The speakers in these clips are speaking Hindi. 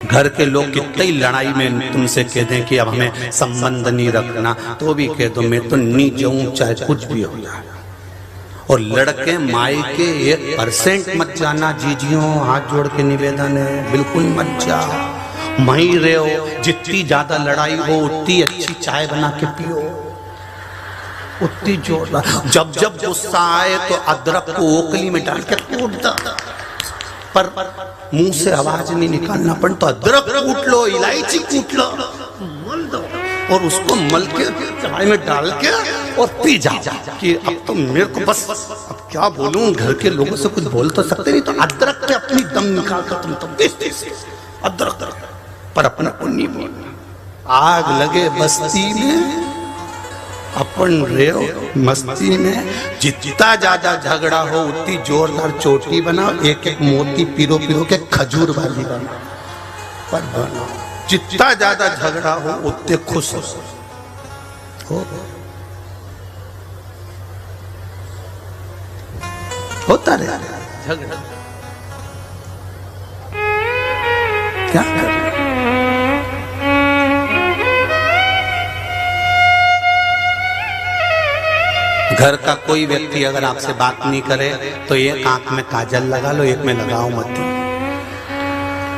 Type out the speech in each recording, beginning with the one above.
घर के लोग कितनी लड़ाई में तुमसे कह दें कि अब हमें संबंध नहीं रखना, तो भी कह दो मैं तो नहीं जाऊं चाहे कुछ भी हो जाए। और लड़के मायके 1% मत जाना जीजियों, हाथ जोड़ के निवेदन है, बिल्कुल मत जाओ। वहीं रहो, जितनी ज्यादा लड़ाई हो उतनी अच्छी चाय बना के पियो, उतनी जोरदार। जब जब गुस्सा आए तो अदरक को ओखली में डाल के कूट दो, पर मुंह से आवाज नहीं निकालना पड़े तो अदरक कूट लो, इलायची कूट लो, मल दो और उसको मल के चाय में डाल के और पी जाओ कि अब तो मेरे को बस अब क्या बोलूं, घर के लोगों से कुछ बोल तो सकते नहीं, तो अदरक पे अपनी दम निकाल कर तुम तो अदरक पर अपना को नहीं बोलना। आग लगे बस्ती में अपन रेव मस्ती में, जितना ज्यादा झगड़ा हो उतनी जोरदार चोटी बनाओ, एक एक मोती पिरो पिरो के खजूर वाली बनाओ, पर बनाओ। जितना ज्यादा झगड़ा हो उतने खुश हो। होता रहे झगड़ा, क्या कर घर का कोई व्यक्ति अगर आपसे बात नहीं करे तो एक आंख में काजल लगा लो, एक में लगाओ मत।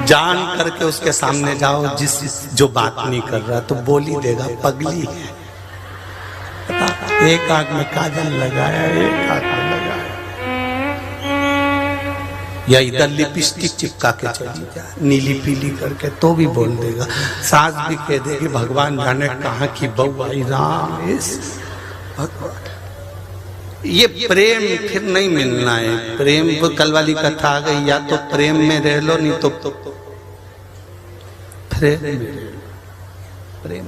जान करके उसके सामने जाओ, जो बात नहीं कर रहा तो बोल ही देगा पगली है। एक आंख में काजल लगाया, एक आंख में लगाया, या इधर लिपस्टिक चिपका के चली जा नीली पीली करके तो भी बोल देगा। सास भी कह देगी भगवान जाने कहाँ की बहू आई, राम भगवान। ये प्रेम फिर नहीं मिलना है। प्रेम वो कल वाली कथा आ गई, या तो प्रेम में रह लो नहीं तो प्रेम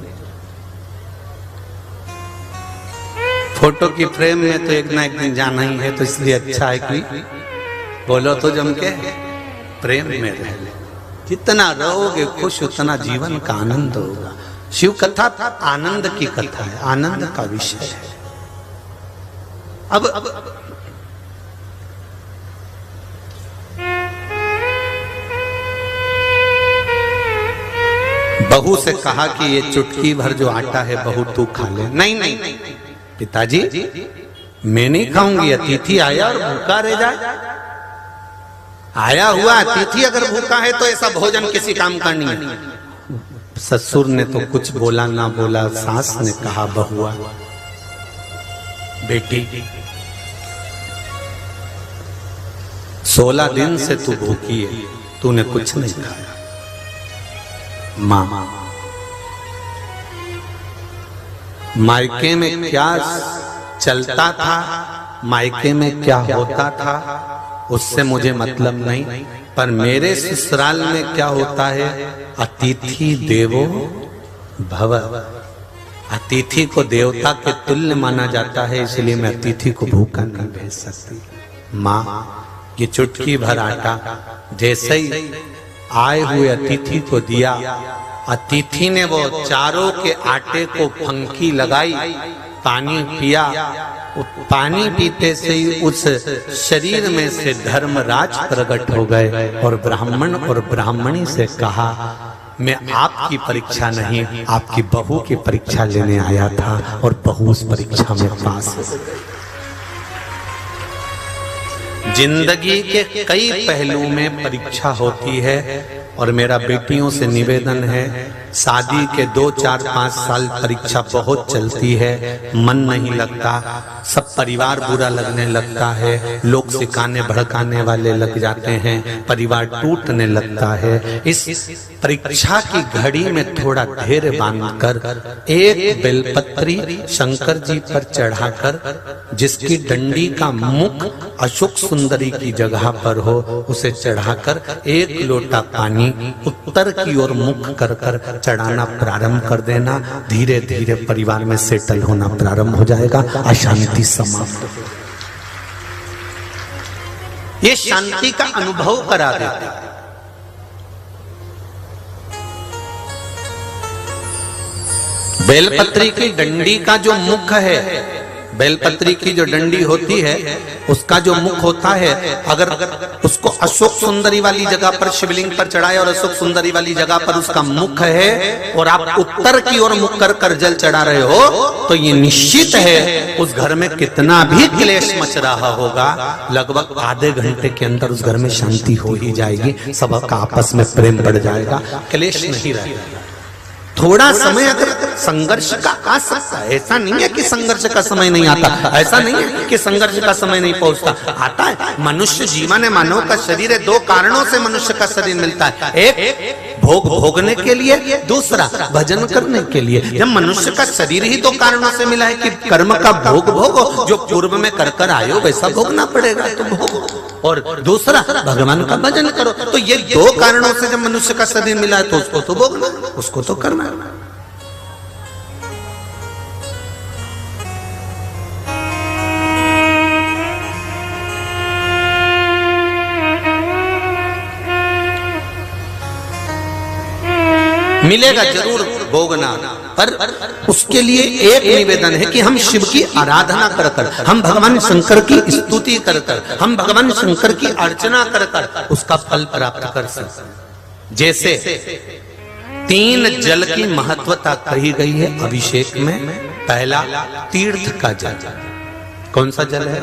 फोटो की फ्रेम में तो एक ना एक दिन जाना ही है, तो इसलिए अच्छा है कि बोलो तो जम के प्रेम में रह ले। जितना रहोगे खुश उतना जीवन का आनंद होगा। शिव कथा आनंद की कथा है, आनंद का विषय है। अब बहू से कहा कि ये चुटकी भर जो आटा है बहू तू खा ले। नहीं नहीं पिताजी मैं नहीं खाऊंगी, अतिथि आया और भूखा रह जाए। आया हुआ अतिथि अगर भूखा है तो ऐसा भोजन किसी काम का नहीं है। ससुर ने तो कुछ बोला ना बोला, सास ने कहा बहुआ बेटी 16 दिन से तू भूखी है, तूने कुछ नहीं खाया। माँ मायके में क्या चलता था, मायके में क्या होता था उससे मुझे मतलब नहीं, पर मेरे ससुराल में क्या होता है, अतिथि देवो भव। अतिथि को देवता के तुल्य माना जाता है, इसलिए मैं अतिथि को भूखा नहीं भेज सकती। माँ ये चुटकी भर आटा जैसे ही आए हुए अतिथि को दिया, अतिथि ने वो चारों के आटे को फंकी लगाई, पानी पिया। पानी पीते से ही उस शरीर में से धर्मराज प्रकट हो गए और ब्राह्मण और ब्राह्मणी से कहा मैं आपकी परीक्षा नहीं, आपकी बहू की परीक्षा लेने आया था और बहू उस परीक्षा में पास हो गई। जिंदगी के कई पहलुओं में परीक्षा होती है और मेरा बेटियों से निवेदन है, शादी के 2, 4, 5 साल परीक्षा बहुत चलती है, मन नहीं लगता, सब परिवार बुरा लगने लगता है, लोग सिखाने भड़काने वाले लग जाते हैं, परिवार टूटने लगता है। इस परीक्षा की घड़ी में थोड़ा धैर्य बांधकर एक बेलपत्री शंकर जी पर चढ़ाकर, जिसकी डंडी का मुख अशोक सुंदरी की जगह पर हो, उसे चढ़ाकर 1 लोटा पानी उत्तर की ओर मुख कर कर चढ़ाना प्रारंभ कर देना। धीरे धीरे परिवार में सेटल होना प्रारंभ हो जाएगा, अशांति समाप्त हो। ये शांति का अनुभव करा देता है। बेलपत्री की डंडी का जो मुख है बेलपत्री की जो डंडी होती है उसका जो मुख होता है, अगर उसको अशोक सुंदरी वाली जगह पर शिवलिंग पर चढ़ाए और अशोक सुंदरी वाली जगह पर उसका मुख है और आप उत्तर की ओर मुख कर जल चढ़ा रहे हो, तो ये निश्चित है उस घर में कितना भी क्लेश मच रहा होगा, लगभग आधे घंटे के अंदर उस घर में शांति हो ही जाएगी, सबका आपस में प्रेम बढ़ जाएगा, क्लेश नहीं रहेगा। थोड़ा समय अगर संघर्ष का आ सकता है, ऐसा नहीं है कि संघर्ष का समय नहीं आता, ऐसा नहीं है कि संघर्ष का समय नहीं पहुंचता, आता है। मनुष्य जीवन है, मानव का शरीर है, दो कारणों से मनुष्य का शरीर मिलता है, एक भोग भोगने के लिए, दूसरा भजन करने के लिए। जब मनुष्य का शरीर ही दो कारणों से मिला है कि कर्म का भोग भोगो, जो पूर्व में कर आए हो वैसा भोगना पड़ेगा तो भोगो, और दूसरा भगवान का भजन करो। तो ये दो कारणों से जब मनुष्य का शरीर मिला है तो उसको तो भोगना, उसको तो करना है। मिलेगा जरूर भोगना, पर उसके लिए एक निवेदन है कि हम शिव की आराधना कर कर, हम भगवान शंकर की स्तुति कर कर, हम भगवान शंकर की अर्चना कर कर उसका फल प्राप्त कर सकते। जैसे 3 जल की महत्वता कही गई है अभिषेक में। पहला तीर्थ का जल। कौन सा जल है?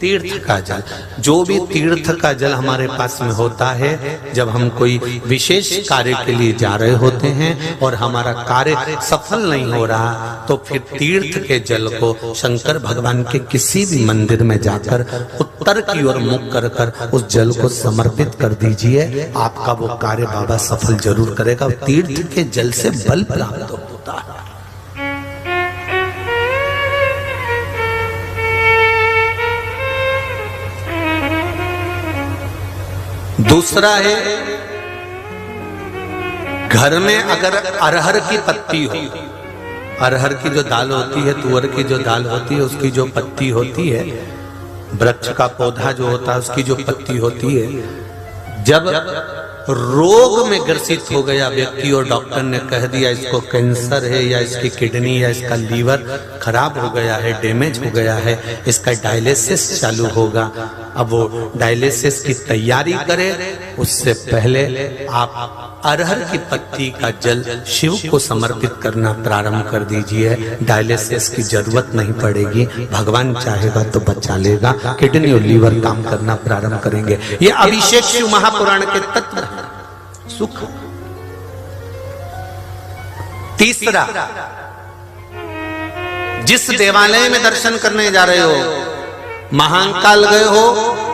तीर्थ का जल। जो भी तीर्थ का जल हमारे पास में होता है, जब हम कोई विशेष कार्य के लिए जा रहे होते हैं और हमारा कार्य सफल नहीं हो रहा, तो फिर तीर्थ के जल को शंकर भगवान के किसी भी मंदिर में जाकर उत्तर की ओर मुख कर कर उस जल को समर्पित कर दीजिए, आपका वो कार्य बाबा सफल जरूर करेगा। तीर्थ के जल से बल प्राप्त होता है। दूसरा है, घर में अगर अरहर की पत्ती हो, अरहर की जो दाल होती है, तुअर की जो दाल होती है, उसकी जो पत्ती होती है, वृक्ष का पौधा जो होता है उसकी जो पत्ती होती है, जब रोग में ग्रसित हो गया व्यक्ति और डॉक्टर ने कह दिया इसको कैंसर है या इसकी किडनी या इसका लीवर खराब हो गया है, डैमेज हो गया है, इसका डायलिसिस चालू होगा, अब वो डायलिसिस की तैयारी करे, उससे पहले आप अरहर की पत्ती का जल शिव को समर्पित करना प्रारंभ कर दीजिए। डायलिसिस की जरूरत नहीं पड़ेगी, भगवान चाहेगा तो बचा लेगा, किडनी और लीवर काम करना प्रारंभ करेंगे। ये अभिषेक शिव महापुराण के तत्व है। सुख। तीसरा, जिस देवालय में दर्शन करने जा रहे हो, महाकाल गए हो,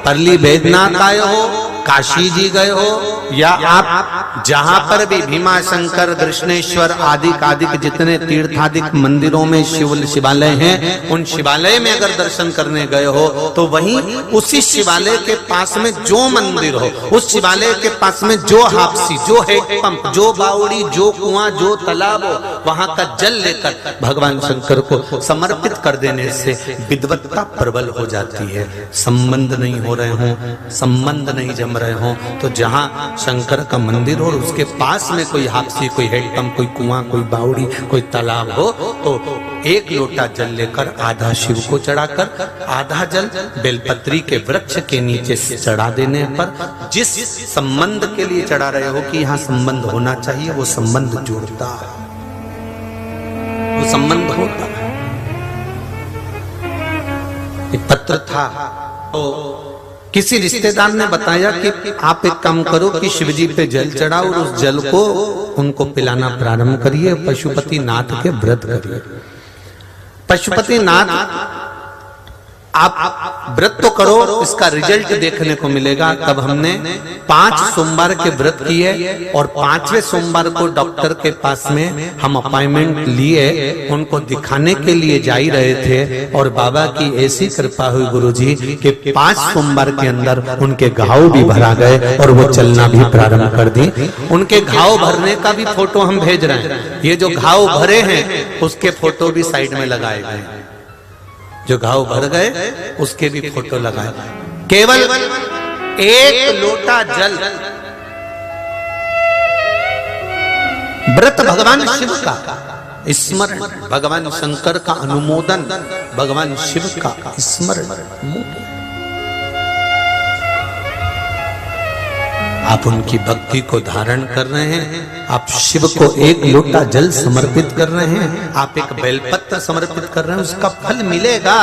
परली बैद्यनाथ आए हो, काशी जी गए हो, या आप जहां पर भी भीमा शंकर, कृष्णेश्वर आदि जितने तीर्थादिक मंदिरों में शिवालय हैं, उन शिवालय में अगर दर्शन करने गए हो तो वहीं उसी शिवालय के पास में जो मंदिर हो, उस शिवालय के पास में जो हापसी, जो हैंडपंप, जो बावड़ी, जो कुआं, जो तालाब हो, वहां का जल लेकर भगवान शंकर को समर्पित कर देने से विद्वत्ता प्रबल हो जाती है। संबंध नहीं हो रहे हो, संबंध नहीं जम रहे हो, तो जहां शंकर का मंदिर हो और उसके पास में कोई हापसी, कोई हैंडपंप, कोई कुआं, कोई बावड़ी, कोई तालाब हो, तो 1 लोटा जल लेकर आधा शिव को चढ़ाकर आधा जल बेलपत्री के वृक्ष के नीचे से चढ़ा देने पर जिस संबंध के लिए चढ़ा रहे हो कि यहाँ संबंध होना चाहिए, वो संबंध जुड़ता है, वो संबंध होता है। एक पत्र था तो किसी रिश्तेदार ने बताया कि आप एक काम करो कि शिवजी पे जल चढ़ाओ और उस जल को उनको पिलाना प्रारंभ करिए, पशुपति नाथ के व्रत करिए। पशुपति नाथ आप व्रत तो करो, इसका रिजल्ट देखने को मिलेगा। तब हमने 5 सोमवार के व्रत किए और 5वें सोमवार को डॉक्टर के पास में हम अपॉइंटमेंट लिए, उनको दिखाने के लिए जा ही रहे थे और बाबा की ऐसी कृपा हुई गुरुजी कि 5 सोमवार के अंदर उनके घाव भी भरा गए और वो चलना भी प्रारंभ कर दी। उनके घाव भरने का भी फोटो हम भेज रहे हैं। ये जो घाव भरे हैं उसके फोटो भी साइड में लगाए गए, जो घाव भर गए उसके भी फोटो लगाए। केवल 1 लोटा जल, व्रत भगवान शिव का स्मरण, भगवान शंकर का अनुमोदन, भगवान शिव का स्मरण मुंह। आप उनकी भक्ति को धारण कर रहे हैं, आप शिव को एक लोटा जल समर्पित कर रहे हैं, आप एक बेलपत्र समर्पित कर रहे हैं, उसका फल मिलेगा।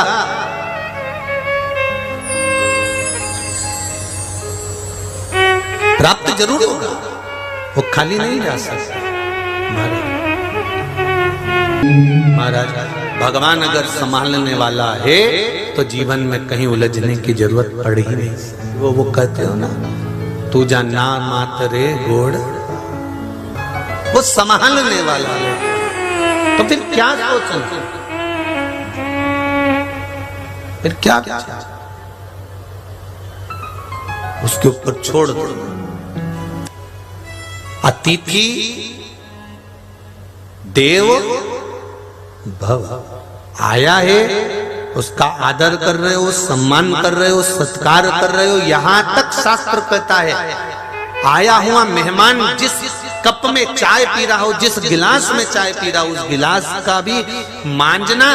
प्राप्त जरूर होगा, वो खाली नहीं जा सकता। महाराज भगवान अगर संभालने वाला है तो जीवन में कहीं उलझने की जरूरत पड़ ही नहीं। वो कहते हो ना, तू जाना मात रे गोड़, वो संभालने वाला है। तो फिर क्या सोचना, फिर क्या उसके ऊपर छोड़ दो। अतिथि देव भव, आया है उसका आदर कर रहे हो, सम्मान कर रहे हो, सत्कार कर रहे हो। यहां तक शास्त्र कहता है आया हुआ मेहमान जिस कप में चाय पी रहा हो, जिस गिलास में चाय पी रहा हो, उस गिलास का भी मांजना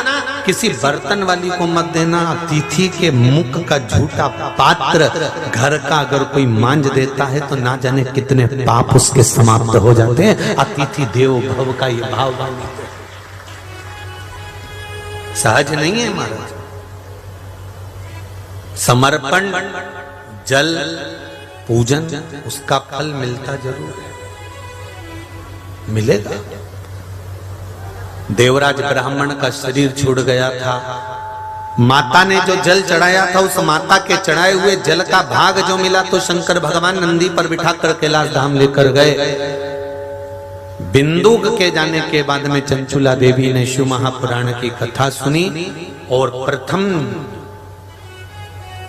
किसी बर्तन वाली को मत देना। अतिथि के मुख का झूठा पात्र घर का अगर कोई मांझ देता है तो ना जाने कितने पाप उसके समाप्त हो जाते हैं। अतिथि देवो भव का ये भाव सहज नहीं है महाराज। समर्पण, जल, पूजन, उसका फल मिलता जरूर है, मिलेगा। देवराज ब्राह्मण का शरीर छूट गया था, माता ने जो जल चढ़ाया था उस माता के चढ़ाए हुए जल का भाग जो मिला तो शंकर भगवान नंदी पर बिठा कर कैलाश धाम लेकर गए। बिंदुक के जाने के बाद में चंचुला देवी ने शिव महापुराण की कथा सुनी और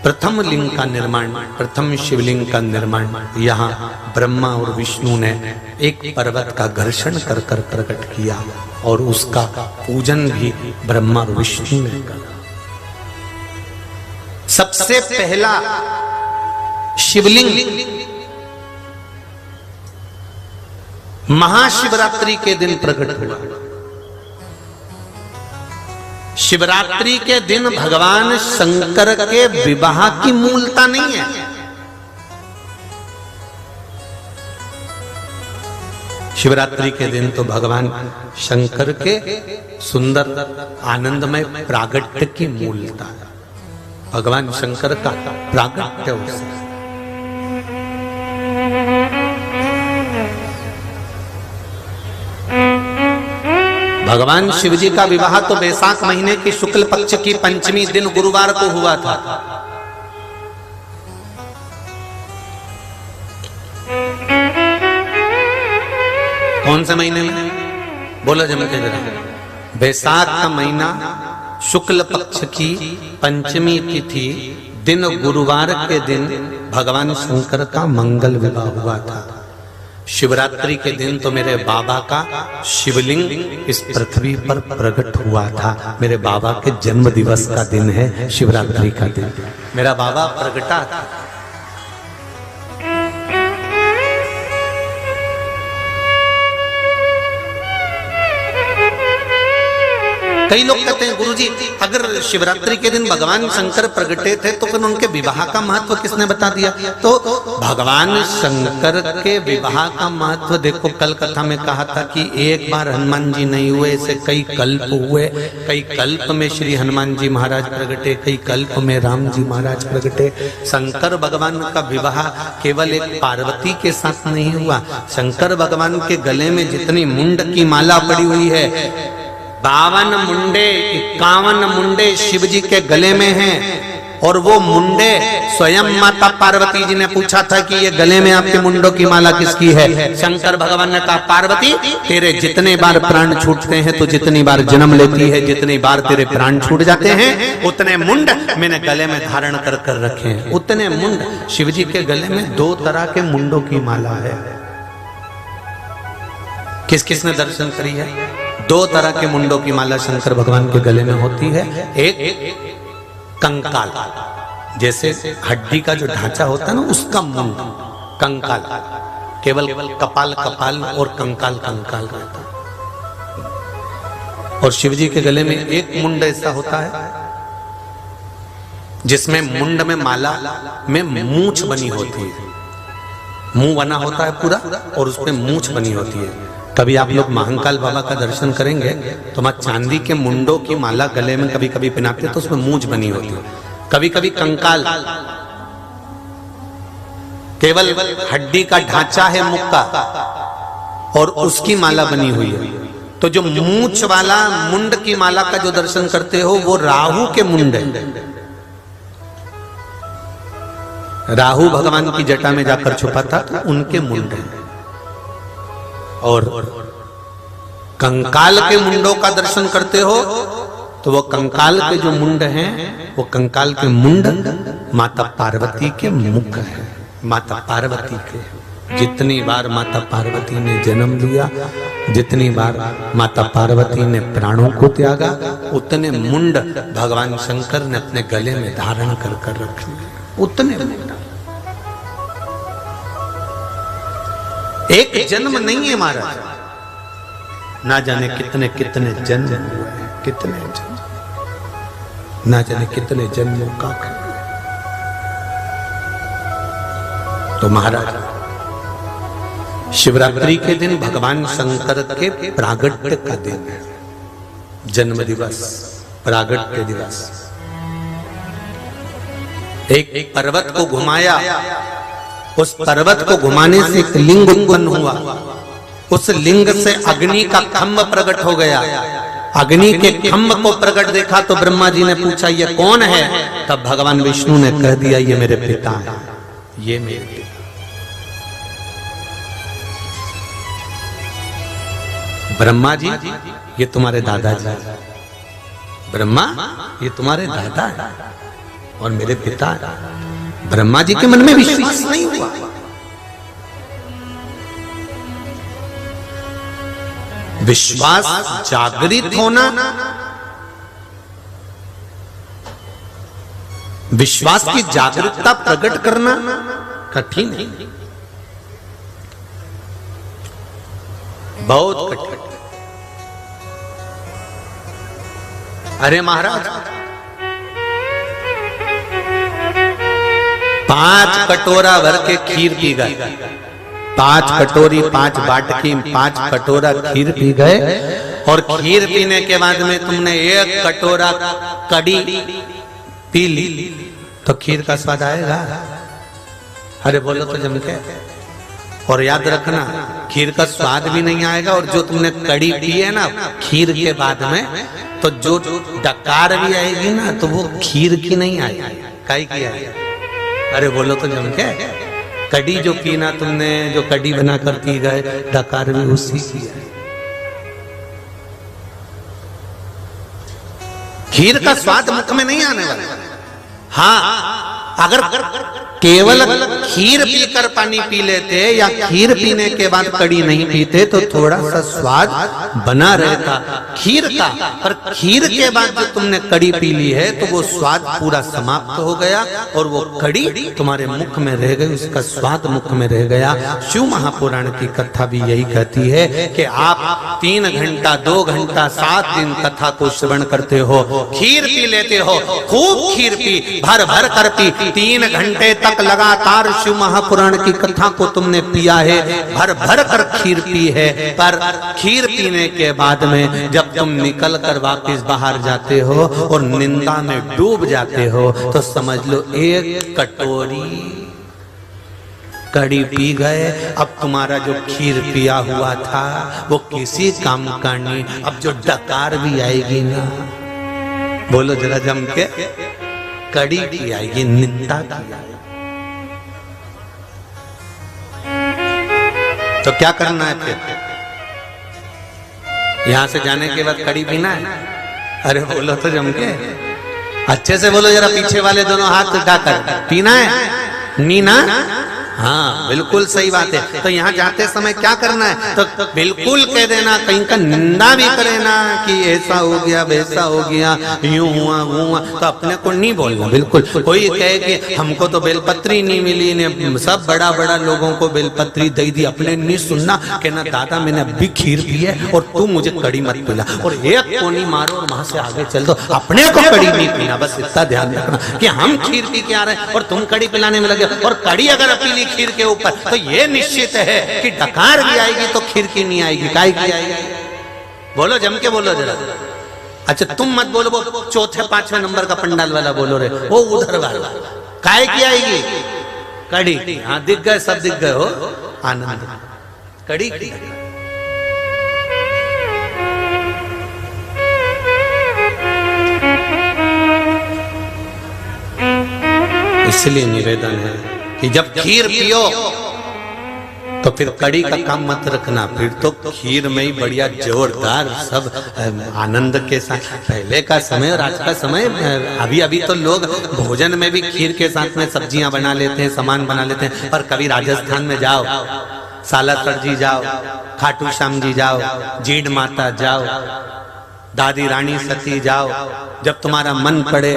प्रथम लिंग का निर्माण, प्रथम शिवलिंग का निर्माण यहाँ ब्रह्मा और विष्णु ने एक पर्वत का घर्षण कर कर प्रकट किया और उसका पूजन भी ब्रह्मा और विष्णु ने करा। सबसे पहला शिवलिंग महाशिवरात्रि के दिन प्रकट हुआ। शिवरात्रि के दिन भगवान शंकर के विवाह की मूलता नहीं है। शिवरात्रि के दिन तो भगवान शंकर के सुंदर आनंदमय प्रागट्य की मूलता है। भगवान शंकर का प्रागट्य उत्सव। भगवान शिव जी का विवाह तो बैसाख महीने की शुक्ल पक्ष की पंचमी दिन गुरुवार को हुआ था। कौन से महीने में बोलो जम के जरा। बैसाख का महीना, शुक्ल पक्ष की पंचमी तिथि, दिन गुरुवार के दिन भगवान शंकर का मंगल विवाह हुआ था। शिवरात्रि के दिन तो मेरे बाबा का शिवलिंग इस पृथ्वी पर प्रकट हुआ था। मेरे बाबा के जन्म दिवस का दिन है शिवरात्रि का दिन। मेरा बाबा प्रगटा था। कई लोग कहते हैं गुरुजी अगर शिवरात्रि के दिन भगवान शंकर प्रगटे थे तो फिर उनके विवाह का महत्व किसने बता दिया? तो भगवान शंकर के विवाह का महत्व देखो, कल कथा में कहा था कि एक बार हनुमान जी नहीं हुए, ऐसे कई कल्प हुए। कई कल्प में श्री हनुमान जी महाराज प्रगटे, कई कल्प में राम जी महाराज प्रगटे। शंकर भगवान का विवाह केवल एक पार्वती के साथ नहीं हुआ। शंकर भगवान के गले में जितनी मुंड की माला पड़ी हुई है, 52 मुंडे, 51 मुंडे शिव जी के गले में हैं। और वो मुंडे स्वयं माता पार्वती जी ने पूछा था कि ये गले में आपके मुंडों की माला किसकी है? शंकर भगवान ने कहा पार्वती तेरे जितने बार प्राण छूटते हैं तो जितनी बार जन्म लेती है, जितनी बार तेरे प्राण छूट जाते हैं उतने मुंड मैंने गले में धारण कर कर रखे हैं। उतने मुंड शिव जी के गले में 2 तरह के मुंडों की माला है। किस किस ने दर्शन करी है? 2 तरह के मुंडों की माला शंकर भगवान के गले में होती है। एक कंकाल, जैसे हड्डी का जो ढांचा होता है ना उसका मुंड कंकाल, केवल कपाल कपाल और कंकाल कंकाल रहता है। और शिव जी के गले में एक मुंड ऐसा होता है जिसमें मुंड में माला में मूंछ बनी होती है, मुंह बना होता है पूरा और उसमें मूंछ बनी होती है। कभी आप लोग महाकाल बाबा का दर्शन करेंगे तो वहां चांदी के मुंडों की माला गले में कभी कभी पहनाते तो उसमें मूंछ बनी होती है। कभी कभी कंकाल, केवल हड्डी का ढांचा है मुख का और उसकी माला बनी हुई है। तो जो मूंछ वाला मुंड की माला का जो दर्शन करते हो वो राहु के मुंड है। राहु भगवान की जटा में जाकर छुपा था तो उनके मुंड है। और कंकाल के मुंडों का दर्शन करते हो तो वो कंकाल के जो मुंड हैं वो कंकाल के मुंड माता पार्वती के मुख है। माता पार्वती के, जितनी बार माता पार्वती ने जन्म लिया, जितनी बार माता पार्वती ने प्राणों को त्यागा, उतने मुंड भगवान शंकर ने अपने गले में धारण कर कर रखे, उतने मुंड। एक जन्म नहीं है महाराज, ना जाने कितने कितने जन्म हुए हैं, कितने जन्म, ना जाने कितने जन्मों का। तो महाराज शिवरात्रि के दिन भगवान शंकर के प्रागट्य का दिन है, जन्म दिवस, प्रागट्य दिवस। एक पर्वत को घुमाया, उस पर्वत को घुमाने से एक लिंग उत्पन्न हुआ, उस लिंग से अग्नि का खम्भ प्रकट हो गया। अग्नि के खम्भ को प्रकट देखा तो ब्रह्मा जी ने पूछा ये कौन है? तब भगवान विष्णु ने कह दिया ये मेरे पिता हैं, ये मेरे पिता। ब्रह्मा जी ये तुम्हारे दादाजी, ब्रह्मा ये तुम्हारे दादा है और मेरे पिता है। ब्रह्मा जी के मन में विश्वास नहीं हुआ। विश्वास जागृत होना, विश्वास की जागरूकता प्रकट करना कठिन है, बहुत कठिन। अरे महाराज 5 कटोरा भर के खीर पी गए, 5 कटोरी 5 बाटकी 5 कटोरा खीर पी गए। और खीर पीने के बाद में तुमने 1 कटोरा कड़ी पी ली तो खीर का स्वाद आएगा? अरे बोलो तो जम के। और याद रखना खीर का स्वाद भी नहीं आएगा, और जो तुमने कड़ी पी है ना खीर के बाद में, तो जो डकार भी आएगी ना तो वो खीर की नहीं आएगी, काई की आएगी? अरे बोलो तो जम के। कड़ी जो पीना तुमने, जो कड़ी बना कर पी गए, डकार भी उसी की है। खीर का स्वाद मुख में नहीं आने वाला। हाँ, अगर केवल खीर पीकर पानी पी लेते या खीर पीने के बाद कड़ी नहीं पीते तो थोड़ा सा स्वाद बना रहता खीर का। पर खीर के बाद जो तुमने कड़ी पी ली है तो वो स्वाद पूरा समाप्त हो गया और वो कड़ी तुम्हारे मुख में रह गई, उसका स्वाद मुख में रह गया। शिव महापुराण की कथा भी यही कहती है कि आप 3 घंटा 2 घंटा 7 दिन कथा को श्रवण करते हो, खीर पी लेते हो, खूब खीर पी, भर भर कर पी, 3 घंटे तक लगातार शिव महापुराण की कथा को तुमने पिया है, भर भर कर खीर पी है। पर खीर पीने के बाद में जब तुम निकल कर वापस बाहर जाते हो और निंदा में डूब जाते हो तो समझ लो 1 कटोरी कड़ी पी गए। अब तुम्हारा जो खीर पिया हुआ था वो किसी काम का नहीं। अब जो डकार भी आएगी ना, बोलो जरा जम के, कड़ी की आएगी, निंदा की आएगी। तो क्या करना है फिर? यहां से जाने के बाद कड़ी पीना है? अरे बोलो तो जम के, अच्छे से बोलो जरा, पीछे वाले दोनों हाथ उठाकर। पीना है? नीना हाँ बिल्कुल सही बात है। तो यहाँ जाते समय क्या करना है, तो बिल्कुल कह देना, कहीं का निंदा भी करे ना कि ऐसा हो गया वैसा हो गया, यूं हुआ वो हुआ, तो अपने को नहीं बोलना बिल्कुल। कोई कहे कि हमको तो बेलपत्री नहीं मिली ने, सब बड़ा बड़ा लोगों को बेलपत्री दे दी, अपने नहीं सुनना, कहना दादा मैंने अभी खीर पी है और तू मुझे कड़ी मत पिला, और एक कोनी मारो और वहां से आगे चल दो, अपने को कड़ी नहीं पीना। बस इतना ध्यान रखना कि हम खीर पी के आ रहे हैं और तुम कड़ी पिलाने में लगे, और कड़ी अगर पी ली खीर के ऊपर तो ये निश्चित है कि डकार भी आएगी तो खीर की नहीं आएगी, काय की आएगी? बोलो जम के बोलो जरा। अच्छा तुम मत बोलो, वो चौथे पांचवें नंबर का पंडाल वाला बोलो रे, वो उधर वाला काय की आएगी? कड़ी। हाँ दिख गए, सब दिख गए हो, आनंद कड़ी की। इसलिए निवेदन है कि जब खीर पियो तो फिर कड़ी का काम मत रखना, फिर तो खीर में ही बढ़िया जोरदार सब आनंद के साथ। पहले का समय और आज का समय, अभी अभी तो लोग भोजन में भी खीर के साथ में सब्जियां बना लेते हैं, सामान बना लेते हैं। पर कभी राजस्थान में जाओ, सालासर जी जाओ, खाटू श्याम जी जाओ, जीड माता जाओ, दादी रानी सती जाओ, जब तुम्हारा मन पड़े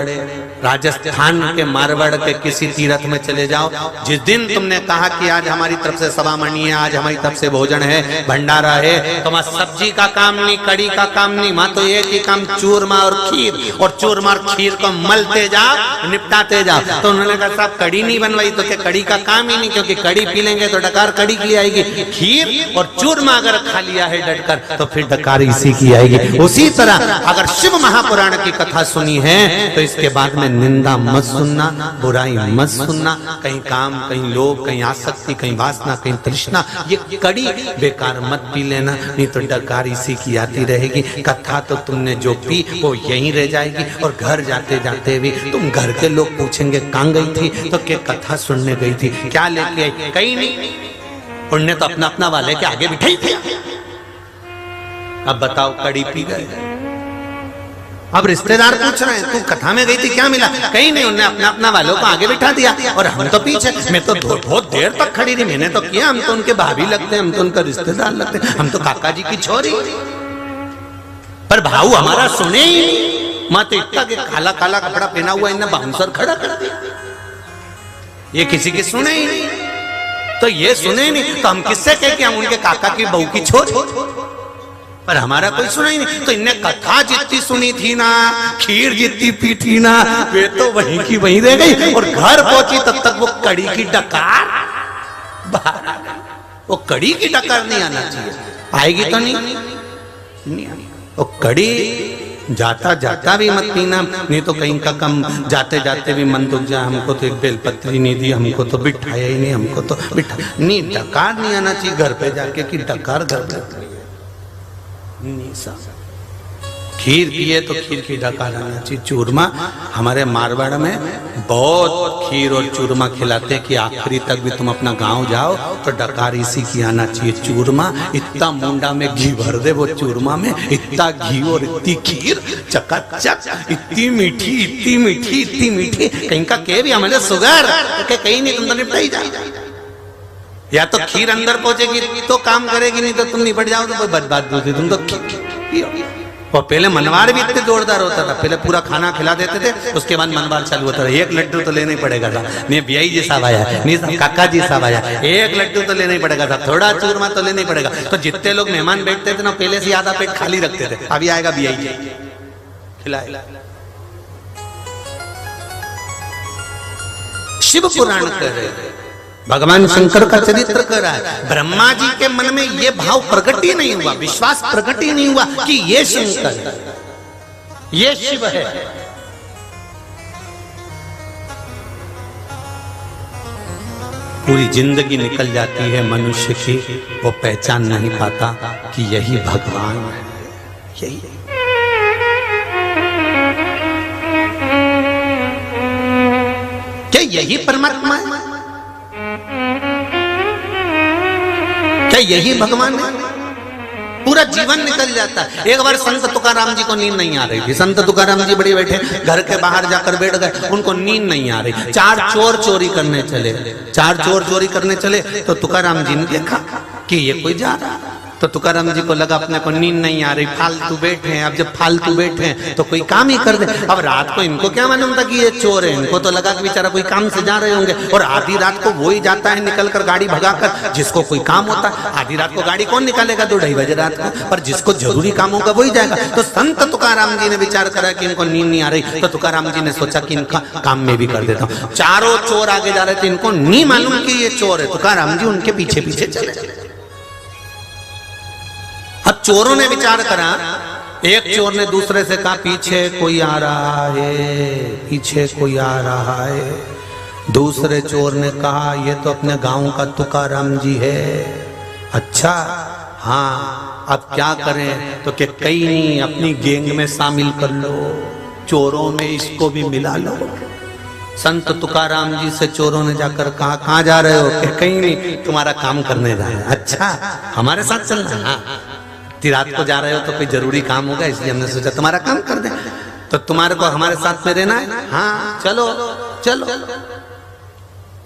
राजस्थान के मारवाड़ के किसी तीर्थ में चले जाओ। जिस दिन तुमने कहा कि आज हमारी तरफ से सवा मणि है, आज हमारी तरफ से भोजन है, भंडारा है, तो वहां सब्जी का काम नहीं, कड़ी का काम नहीं, वहां तो एक ही काम चूरमा और खीर, और चूरमा और खीर को मलते जाओ, निपटाते जाओ। तो उन्होंने कहा साहब कड़ी नहीं बनवाई, तो क्या कड़ी का काम ही नहीं, क्योंकि कड़ी पी लेंगे तो डकार कड़ी की आएगी, खीर और चूरमा अगर खा लिया है डटकर तो फिर डकार इसी की आएगी। उसी तरह अगर शिव महापुराण की कथा सुनी है तो इसके बाद में निंदा मत सुनना, बुराई मत सुनना, कहीं काम, कहीं लोभ, कहीं आसक्ति, कहीं वासना, कहीं तृष्णा, ये कड़ी बेकार मत पी लेना, नहीं तो डकार इसी की आती रहेगी। कथा तो तुमने जो पी वो यहीं रह जाएगी, और घर जाते जाते भी तुम घर के लोग पूछेंगे कहाँ गई थी, तो क्या कथा सुनने गई थी, क्या लेके आई, कहीं नहीं, पुण्य तो अपना अपना वाले के आगे बिठाई थी। अब बताओ कड़ी पी गए, अब रिश्तेदार पूछ रहे हैं तू कथा में गई थी क्या मिला, कहीं नहीं, उन्होंने अपना अपना वालों को आगे बिठा दिया, और हम तो पीछे। मैं तो बहुत देर तक खड़ी रही, मैंने तो किया, हम तो उनके भाभी लगते हैं, हम तो उनका रिश्तेदार लगते हैं, हम तो काका जी की छोरी, पर भाऊ हमारा सुने ही नहीं। माँ तो इतना के काला काला कपड़ा पहना हुआ इन्हें बाउंसर खड़ा कर दिया, ये किसी की सुने ही नहीं। तो ये सुने नहीं तो हम किससे कहे कि हम उनके काका की बहू की छोरी, पर हमारा कोई सुना ही नहीं। तो इनने कथा जितनी सुनी थी ना, खीर जितनी पी थी ना, वे तो वहीं की वहीं रह गई, और घर पहुंची तब तक वो कड़ी की डकार बाहर आ गई। वो कड़ी की डकार नहीं आना चाहिए, आएगी तो नहीं, वो कड़ी जाता जाता भी मत पीना, नहीं तो कहीं का कम जाते जाते भी मन दुख जाए, हमको तो एक बेलपत्री नहीं दी, हमको तो बिठाया ही नहीं, हमको तो बिठा नहीं, डकार नहीं आना चाहिए घर पे जाके कि डकार घर पे। खीर पिए तो खीर की डकार आना चाहिए। चूरमा हमारे मारवाड़ में बहुत खीर और चूरमा खिलाते कि आखिरी तक भी तुम अपना गांव जाओ तो डकार इसी की आना चाहिए। चूरमा इतना मुंडा में घी भर दे, वो चूरमा में इतना घी और इतनी खीर चकाचक, इतनी मीठी, इतनी मीठी, इतनी मीठी, कहीं का के भी हमारे सुगर के कहीं नहीं, तुम तो निपटा ही जाओ। या तो खीर अंदर पहुंचेगी तो काम करेगी, नहीं तो तुम निपट जाओ तो कोई बात दूसरी, तुम तो पियो। और पहले मनवार भी इतने जोरदार होता था, पहले पूरा खाना खिला देते थे, उसके बाद मनवार चालू होता था। एक लड्डू तो लेना ही पड़ेगा था, नहीं बियाई जी साहब आया, नहीं काका जी साहब आया, एक लड्डू तो लेना ही पड़ेगा था, थोड़ा चूरमा तो लेना ही पड़ेगा। तो जितने लोग मेहमान बैठते थे ना, पहले से आधा पेट खाली रखते थे, अभी आएगा बियाई जी खिलाए। शिव पुराण कह रहे, भगवान शंकर का चरित्र कर रहा है। ब्रह्मा जी के मन में ये भाव प्रकट ही नहीं हुआ, विश्वास प्रकट ही नहीं हुआ कि ये शंकर है, ये शिव है। पूरी जिंदगी निकल जाती है मनुष्य की, वो पहचान नहीं पाता कि यही भगवान है, यही क्या यही परमात्मा है, क्या यही भगवान है? पूरा जीवन निकल जाता है। एक बार संत तुकाराम जी को नींद नहीं आ रही थी। संत तुकाराम जी बड़ी बैठे घर के बाहर जाकर बैठ गए, उनको नींद नहीं आ रही। चार चोर चोरी करने चले। चार चोर चोरी करने चले तो तुकाराम जी ने देखा कि ये कोई जा रहा, तो तुकाराम जी को लगा अपने को नींद नहीं आ रही, फालतू बैठे हैं। अब जब फालतू बैठे हैं तो कोई काम ही कर दे। अब रात को इनको क्या मालूम था कि ये चोर है, इनको तो लगा कि बेचारा कोई काम से जा रहे होंगे। और आधी रात को वो ही जाता है निकल कर गाड़ी भगाकर, जिसको कोई काम होता है। आधी रात को गाड़ी कौन निकालेगा 2-2:30 बजे रात को, पर जिसको जरूरी काम होगा वही जाएगा। तो संत तुकाराम जी ने विचार करा कि इनको नींद नहीं आ रही, तो तुकाराम जी ने सोचा कि इनका काम में भी कर देता हूँ। चारों चोर आगे जा रहे थे, इनको नहीं मालूम कि ये चोर है। तुकाराम जी उनके पीछे पीछे चले। अब चोरों ने विचार करा, एक चोर ने दूसरे से कहा पीछे कोई आ रहा है, पीछे कोई आ रहा है। दूसरे चोर ने कहा ये तो अपने गांव का तुकाराम जी है। अच्छा हाँ, अब क्या करें? तो कि कहीं नहीं, अपनी गैंग में शामिल कर लो, चोरों में इसको भी मिला लो। संत तुकाराम जी से चोरों ने जाकर कहा कहाँ जा रहे हो? कि कहीं नहीं, तुम्हारा काम करने जा रहे। अच्छा हमारे साथ चलना? हाँ, रात को जा रहे हो तो कोई जरूरी काम होगा, इसलिए हमने सोचा तुम्हारा काम कर दे। तो तुम्हारे को हमारे साथ में रहना है? हाँ चलो चलो।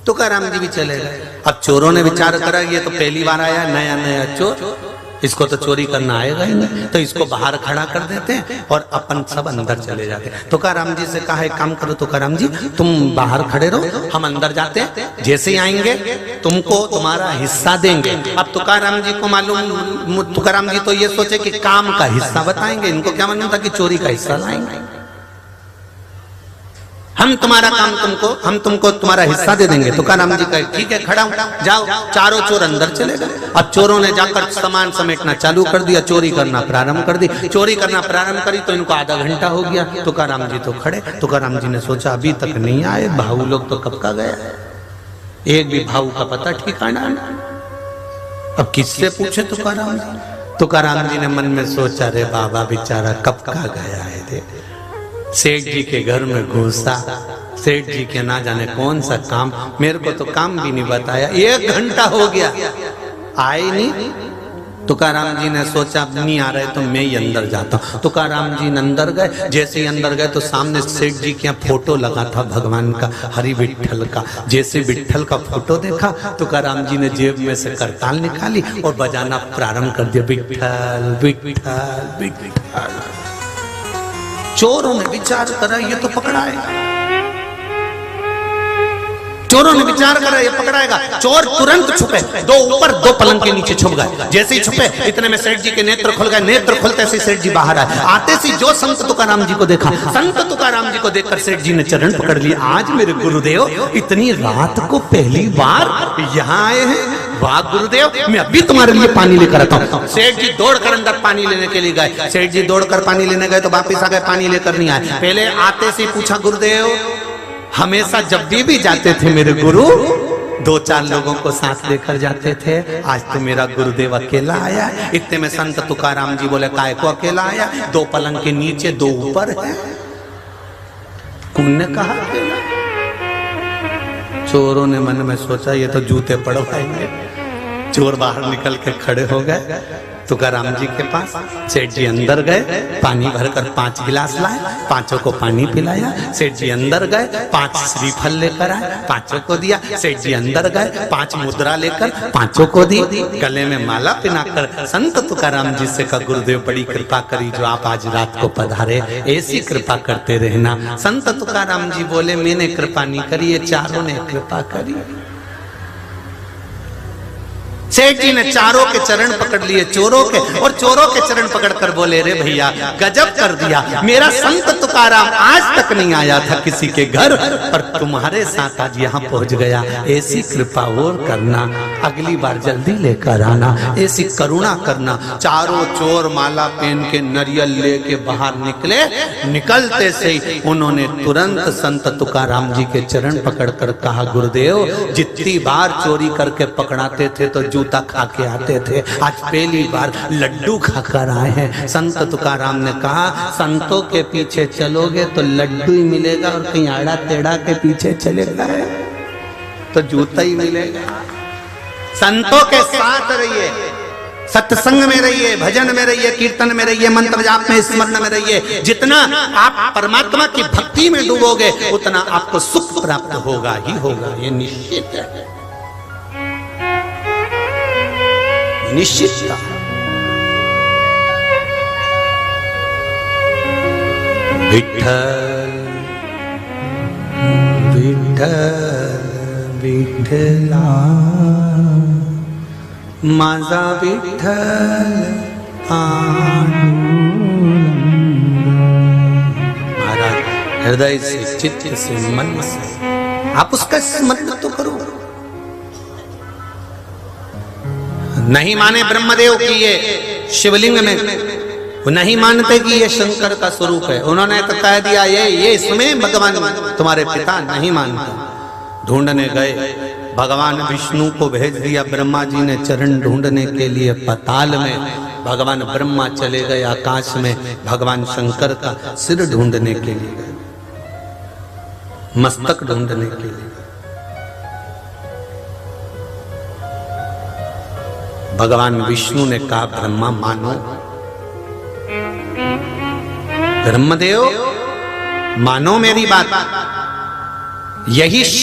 तुकाराम जी भी चले गए। अब चोरों ने विचार करा ये तो पहली बार आया नया नया चोर, इसको तो चोरी करना आएगा ही नहीं, तो इसको बाहर खड़ा कर देते हैं और अपन सब अंदर चले जाते हैं। तुकाराम जी से कहा एक काम करो तुकाराम जी, तुम बाहर खड़े रहो, हम अंदर जाते हैं, जैसे ही आएंगे तुमको तुम्हारा हिस्सा देंगे। अब तुकाराम जी को मालूम, तुकाराम जी तो ये सोचे कि काम का हिस्सा बताएंगे, इनको क्या मालूम था कि चोरी का हिस्सा लाएंगे। हम तुम्हारा काम हम तुमको तुम्हारा हिस्सा दे देंगे। तुकाराम जी कहे ठीक है खड़ा हूं, जाओ। चारों चोर अंदर चले गए। अब चोरों ने जाकर सामान समेटना चालू कर दिया, चोरी करना प्रारंभ कर दी। चोरी करना प्रारंभ करी तो इनको आधा घंटा हो गया। तुकाराम जी तो खड़े। तुकाराम जी ने सोचा अभी तक नहीं आए, भाऊ लोग तो कब का गया, एक भी भाऊ का पता ठिकाना नहीं। अब किससे पूछे तुकाराम जी? तुकाराम जी ने मन में सोचा रे बाबा बेचारा कब का गया है रे। सेठ जी के घर में घुसा, सेठ जी के ना जाने कौन सा काम, मेरे को तो काम भी नहीं बताया, 1 घंटा हो गया आए नहीं। तुकाराम जी ने सोचा नहीं आ रहे तो मैं ही अंदर जाता हूँ। तुकाराम जी अंदर गए। जैसे ही अंदर गए तो सामने सेठ जी के यहाँ फोटो लगा था भगवान का, हरि विट्ठल का। जैसे विट्ठल का फोटो देखा तुकाराम जी ने जेब में से करताल निकाली और बजाना प्रारंभ कर दिया, विट्ठल विट्ठल विट्ठल। चोरों ने विचार करा ये तो पकड़ाएगा, चोरों ने विचार करा ये पकड़ाएगा। चोर तुरंत छुपे, 2 ऊपर 2 पलंग के नीचे छुप गए। जैसे ही छुपे इतने में सेठ जी के नेत्र खुल गए। नेत्र खुलते से सेठ जी बाहर आए। आते से जो संत तुकाराम जी को देखा, संत तुकाराम जी को देखकर सेठ जी ने चरण पकड़ लिए। आज मेरे गुरुदेव इतनी रात को पहली बार यहाँ आए हैं, वाह गुरुदेव, मैं अभी तुम्हारे लिए पानी लेकर आता हूँ। सेठ जी दौड़कर अंदर पानी लेने के लिए गए। सेठ जी दौड़कर पानी लेने गए तो वापिस आ गए, पानी लेकर नहीं आए। पहले आते से पूछा गुरुदेव, हमेशा जब भी जाते थे मेरे गुरु 2-4 लोगों को साथ लेकर जाते थे, आज तो मेरा गुरुदेव अकेला आया। इतने में संत तुकाराम जी बोले काय को अकेला आया, 2 पलंग के नीचे 2 ऊपर है। उनने कहा चोरों ने मन में सोचा ये तो जूते पड़वाएंगे। चोर बाहर निकल के खड़े हो गए तुकाराम जी के पास। सेठ जी अंदर गए, पानी भरकर 5 गिलास लाए, 5 को पानी पिलाया। सेठ जी अंदर गए, 5 श्रीफल लेकर आए, 5 को दिया। सेठ जी अंदर गए, 5 मुद्रा लेकर 5 को दी। गले में माला पहनाकर संत तुकाराम जी से कहा गुरुदेव बड़ी कृपा करी जो आप आज रात को पधारे, ऐसी कृपा करते रहना। संत तुकाराम जी बोले मैंने कृपा नहीं करी, ये चारों ने कृपा करी। सेठ जी ने चारों के चरण पकड़ लिए चोरों के, और चोरों के चरण पकड़कर बोले रे भैया गजब कर दिया, मेरा संत तुकाराम आज तक नहीं आया था किसी के घर, पर तुम्हारे साथ आज यहाँ पहुंच गया। ऐसी कृपा और करना, अगली बार जल्दी लेकर आना, ऐसी करुणा करना। चारों चोर माला पहन के नरियल लेके बाहर निकले। निकलते से ही उन्होंने तुरंत संत तुकाराम जी के चरण पकड़कर कहा गुरुदेव जितनी बार चोरी करके पकड़ाते थे तो जूता खा के आते थे, आज पहली बार लड्डू खाकर आए हैं। संत तुकाराम ने कहा संतों के पीछे चलोगे तो लड्डू ही मिलेगा, और कहीं आड़ा टेढ़ा के पीछे चले गए तो जूता ही मिलेगा। संतों के साथ रहिए, सत्संग में रहिए, भजन में रहिए, कीर्तन में रहिए, मंत्र जाप में, स्मरण में रहिए। जितना आप परमात्मा की भक्ति में डूबोगे उतना आपको सुख प्राप्त होगा ही होगा, ये निश्चित है, निश्चित। विठ्ठल विठ्ठल विठ्ठला माझा विठ्ठल महाराज, हृदय से, चित्त से, मन से आप उसका स्मरण तो करो। नहीं माने ब्रह्मदेव की ये शिवलिंग में, वो नहीं मानते कि ये शंकर का स्वरूप है, उन्होंने तो कह दिया ये इसमें भगवान तुम्हारे पिता नहीं मानते। ढूंढने गए, भगवान विष्णु को भेज दिया, ब्रह्मा जी ने चरण ढूंढने के लिए पाताल में, भगवान ब्रह्मा चले गए आकाश में, भगवान शंकर का सिर ढूंढने के लिए गए, मस्तक ढूंढने के लिए। भगवान विष्णु ने कहा ब्रह्मा मानो, ब्रह्मदेव मानो मेरी बात, यही